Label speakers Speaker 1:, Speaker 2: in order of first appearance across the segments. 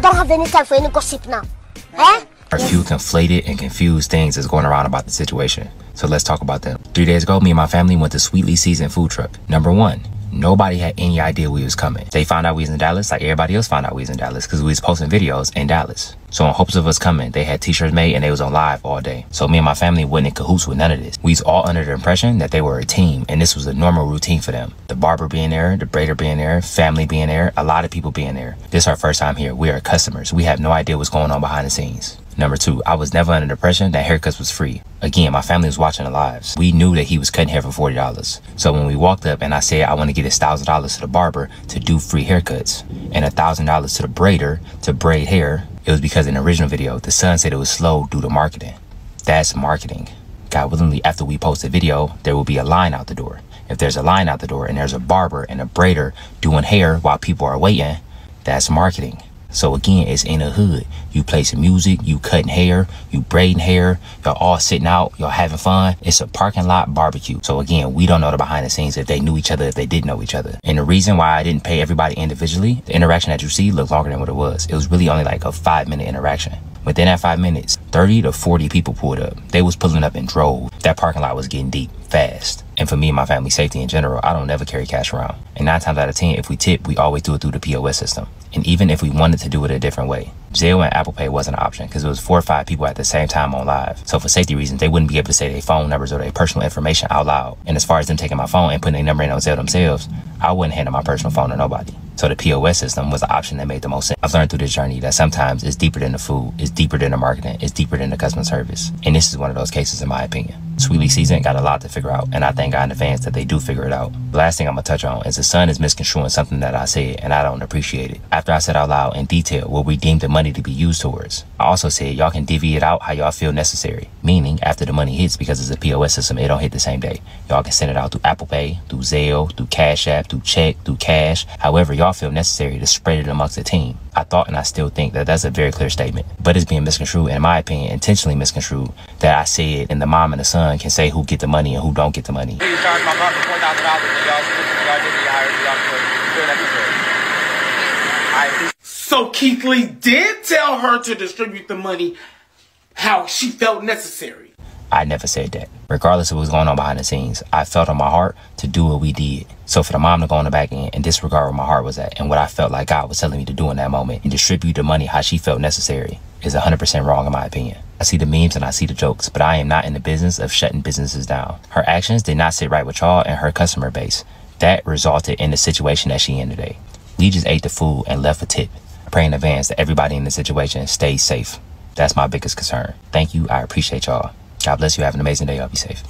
Speaker 1: don't have any time for any gossip now. Eh?
Speaker 2: A few conflated and confused things is going around about the situation. So let's talk about them. 3 days ago, me and my family went to Sweetly Seasoned food truck. Number one, nobody had any idea we was coming. They found out we was in Dallas like everybody else found out we was in Dallas because we was posting videos in Dallas. So in hopes of us coming, they had t-shirts made and they was on live all day. So me and my family wasn't in cahoots with none of this. We was all under the impression that they were a team and this was a normal routine for them. The barber being there, the braider being there, family being there, a lot of people being there. This is our first time here. We are customers. We have no idea what's going on behind the scenes. Number two, I was never under the impression that haircuts was free. Again, my family was watching the lives. We knew that he was cutting hair for $40. So when we walked up and I said I want to get his $1,000 to the barber to do free haircuts and $1,000 to the braider to braid hair, it was because in the original video, the son said it was slow due to marketing. That's marketing. God willingly, after we post the video, there will be a line out the door. If there's a line out the door and there's a barber and a braider doing hair while people are waiting, that's marketing. So again, it's in the hood. You play some music, you cutting hair, you braiding hair, y'all all sitting out, y'all having fun. It's a parking lot barbecue. So again, we don't know the behind the scenes if they knew each other, if they did know each other. And the reason why I didn't pay everybody individually, the interaction that you see looked longer than what it was. It was really only like a 5-minute interaction. Within that 5 minutes, 30 to 40 people pulled up. They was pulling up in droves. That parking lot was getting deep fast. And for me and my family safety in general, I don't never carry cash around. And 9 times out of 10, if we tip, we always do it through the POS system. And even if we wanted to do it a different way, Zelle and Apple Pay wasn't an option because it was 4 or 5 people at the same time on live. So for safety reasons, they wouldn't be able to say their phone numbers or their personal information out loud. And as far as them taking my phone and putting their number in on Zelle themselves, I wouldn't hand my personal phone to nobody. So the POS system was the option that made the most sense. I've learned through this journey that sometimes it's deeper than the food, it's deeper than the marketing, it's deeper than the customer service. And this is one of those cases in my opinion. Sweetly Seasoned got a lot to figure out, and I thank God in advance that they do figure it out. The last thing I'm gonna touch on is the son is misconstruing something that I said, and I don't appreciate it. After I said out loud in detail what we deemed the money to be used towards, I also said y'all can divvy it out how y'all feel necessary. Meaning, after the money hits, because it's a POS system, it don't hit the same day. Y'all can send it out through Apple Pay, through Zelle, through Cash App, through check, through cash, however y'all feel necessary to spread it amongst the team. I thought and I still think that that's a very clear statement, but it's being misconstrued, in my opinion, intentionally misconstrued, that I said and the mom and the son can say who get the money and who don't get the money.
Speaker 3: So Keithlee did tell her to distribute the money how she felt necessary.
Speaker 2: I never said that. Regardless of what was going on behind the scenes, I felt on my heart to do what we did. So for the mom to go on the back end and disregard where my heart was at and what I felt like God was telling me to do in that moment and distribute the money how she felt necessary is 100% wrong in my opinion. I see the memes and I see the jokes, but I am not in the business of shutting businesses down. Her actions did not sit right with y'all and her customer base. That resulted in the situation that she in today. We just ate the food and left a tip. I pray in advance that everybody in the situation stays safe. That's my biggest concern. Thank you. I appreciate y'all. God bless you. Have an amazing day. Y'all be safe.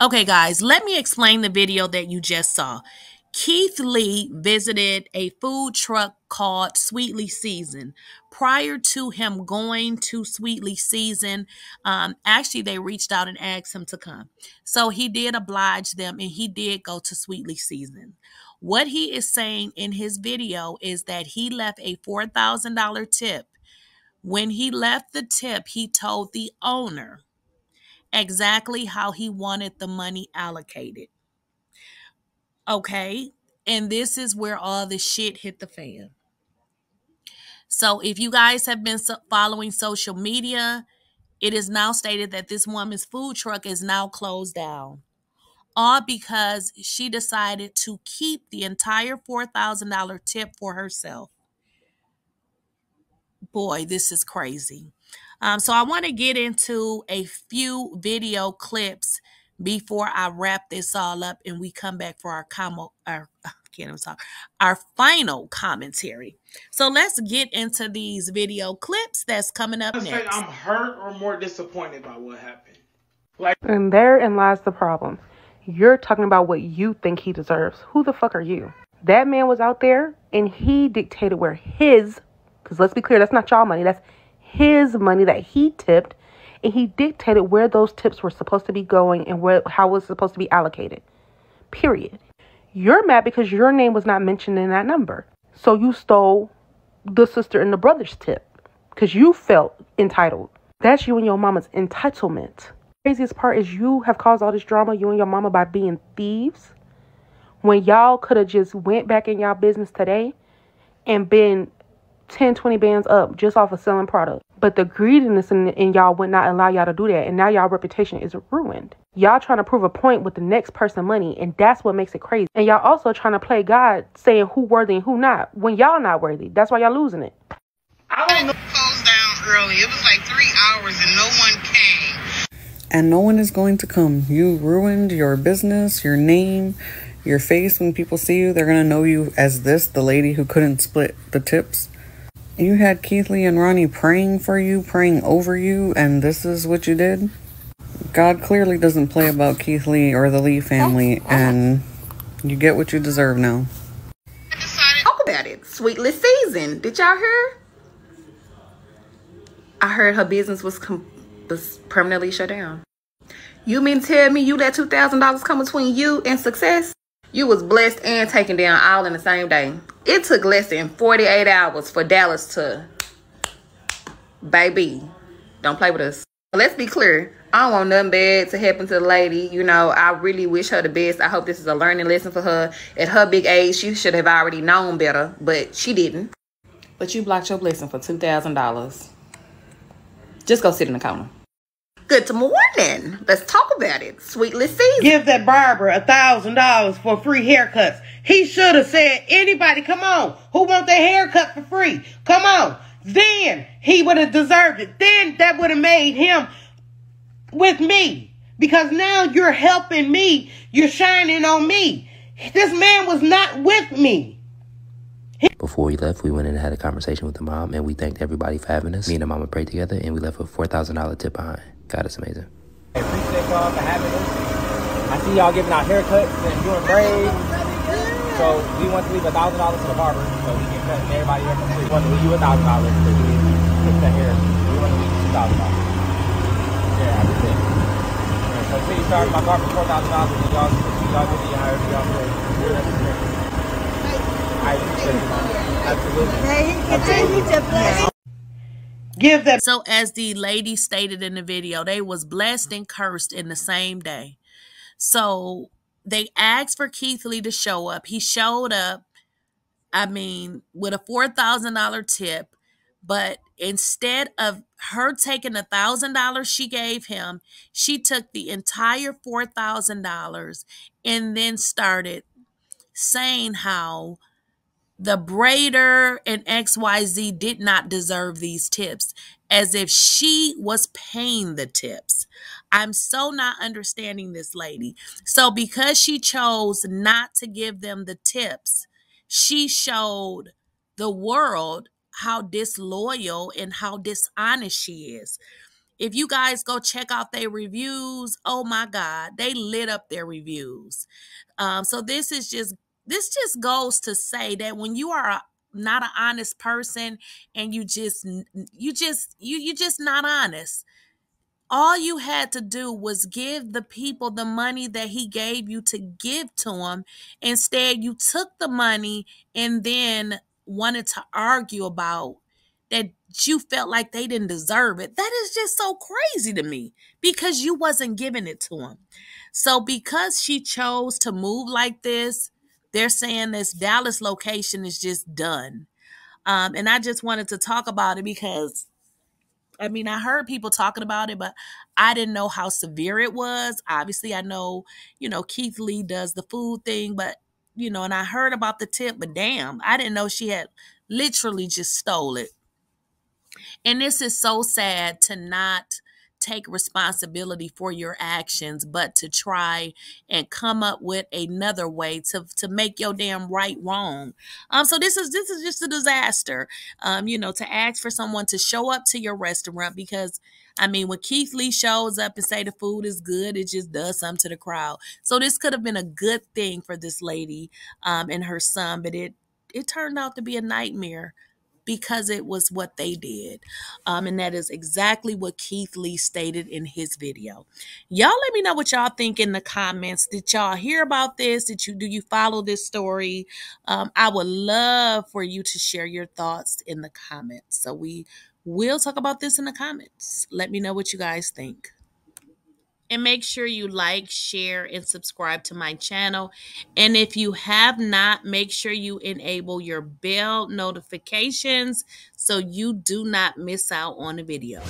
Speaker 4: Okay, guys, let me explain the video that you just saw. Keithlee visited a food truck called Sweetly Seasoned. Prior to him going to Sweetly Seasoned, actually, they reached out and asked him to come. So he did oblige them and he did go to Sweetly Seasoned. What he is saying in his video is that he left a $4,000 tip. When he left the tip, he told the owner exactly how he wanted the money allocated. Okay? And this is where all the shit hit the fan. So if you guys have been following social media, it is now stated that this woman's food truck is now closed down. All because she decided to keep the entire $4,000 tip for herself. Boy, this is crazy. So I want to get into a few video clips before I wrap this all up and we come back for our final commentary. So let's get into these video clips that's coming up next.
Speaker 3: I'm hurt or more disappointed by what happened.
Speaker 5: And therein lies the problem. You're talking about what you think he deserves. Who the fuck are you? That man was out there and he dictated where his, because let's be clear, that's not y'all money, that's his money that he tipped, and he dictated where those tips were supposed to be going and how it was supposed to be allocated. Period. You're mad because your name was not mentioned in that number. So you stole the sister and the brother's tip because you felt entitled. That's you and your mama's entitlement. The craziest part is you have caused all this drama, you and your mama, by being thieves, when y'all could have just went back in y'all business today and been 10, 20 bands up just off of selling product. But the greediness in y'all would not allow y'all to do that. And now y'all reputation is ruined. Y'all trying to prove a point with the next person money. And that's what makes it crazy. And y'all also trying to play God, saying who worthy and who not, when y'all not worthy. That's why y'all losing it.
Speaker 6: I don't know. Closed down early. It was like 3 hours and no one came. And no one is going to come. You ruined your business, your name, your face. When people see you, they're going to know you as this, the lady who couldn't split the tips. You had Keithlee and Ronnie praying for you, praying over you, and this is what you did? God clearly doesn't play about Keithlee or the Lee family, and you get what you deserve now.
Speaker 7: Talk about it. Sweetly Seasoned. Did y'all hear? I heard her business was permanently shut down. You mean to tell me you let $2,000 come between you and success? You was blessed and taken down all in the same day. It took less than 48 hours for Dallas to, baby, don't play with us. Let's be clear. I don't want nothing bad to happen to the lady. You know, I really wish her the best. I hope this is a learning lesson for her. At her big age, she should have already known better, but she didn't. But you blocked your blessing for $2,000. Just go sit in the corner. Good morning. Let's talk about it. Sweetly Seasoned.
Speaker 8: Give that barber $1,000 for free haircuts. He should have said, anybody, come on. Who want their haircut for free? Come on. Then he would have deserved it. Then that would have made him with me. Because now you're helping me. You're shining on me. This man was not with me.
Speaker 2: Before we left, we went in and had a conversation with the mom, and we thanked everybody for having us. Me and the mama prayed together, and we left with a $4,000 tip behind. God is amazing.
Speaker 9: I appreciate y'all for having us. I see y'all giving out haircuts and doing braids. So we want to leave $1,000 to the barber so he can cut everybody hair for free. We want to leave you $1,000 to fix the hair. We want to leave you $2,000. Yeah, that's it. Yeah, so please charge my barber $4,000 and y'all give me however y'all feel. I appreciate it. Absolutely.
Speaker 8: Give that.
Speaker 4: So as the lady stated in the video, they was blessed and cursed in the same day. So they asked for Keithlee to show up. He showed up, I mean, with a $4,000 tip. But instead of her taking $1,000 she gave him, she took the entire $4,000 and then started saying how the braider and XYZ did not deserve these tips, as if she was paying the tips. I'm so not understanding this lady. So because she chose not to give them the tips, she showed the world how disloyal and how dishonest she is. If you guys go check out their reviews, oh my God, they lit up their reviews. So this just goes to say that when you are not an honest person and you just not honest, all you had to do was give the people the money that he gave you to give to them. Instead, you took the money and then wanted to argue about that you felt like they didn't deserve it. That is just so crazy to me because you wasn't giving it to them. So because she chose to move like this, they're saying this Dallas location is just done. And I just wanted to talk about it because, I mean, I heard people talking about it, but I didn't know how severe it was. Obviously, I know, Keithlee does the food thing, but, and I heard about the tip, but damn, I didn't know she had literally just stole it. And this is so sad to not take responsibility for your actions, but to try and come up with another way to make your damn right wrong. So this is just a disaster. To ask for someone to show up to your restaurant because, I mean, when Keithlee shows up and say the food is good, it just does something to the crowd. So this could have been a good thing for this lady and her son, but it turned out to be a nightmare because it was what they did. And that is exactly what Keithlee stated in his video. Y'all let me know what y'all think in the comments. Did y'all hear about this? Do you follow this story? I would love for you to share your thoughts in the comments. So we will talk about this in the comments. Let me know what you guys think. And make sure you like, share, and subscribe to my channel. And if you have not, make sure you enable your bell notifications so you do not miss out on a video.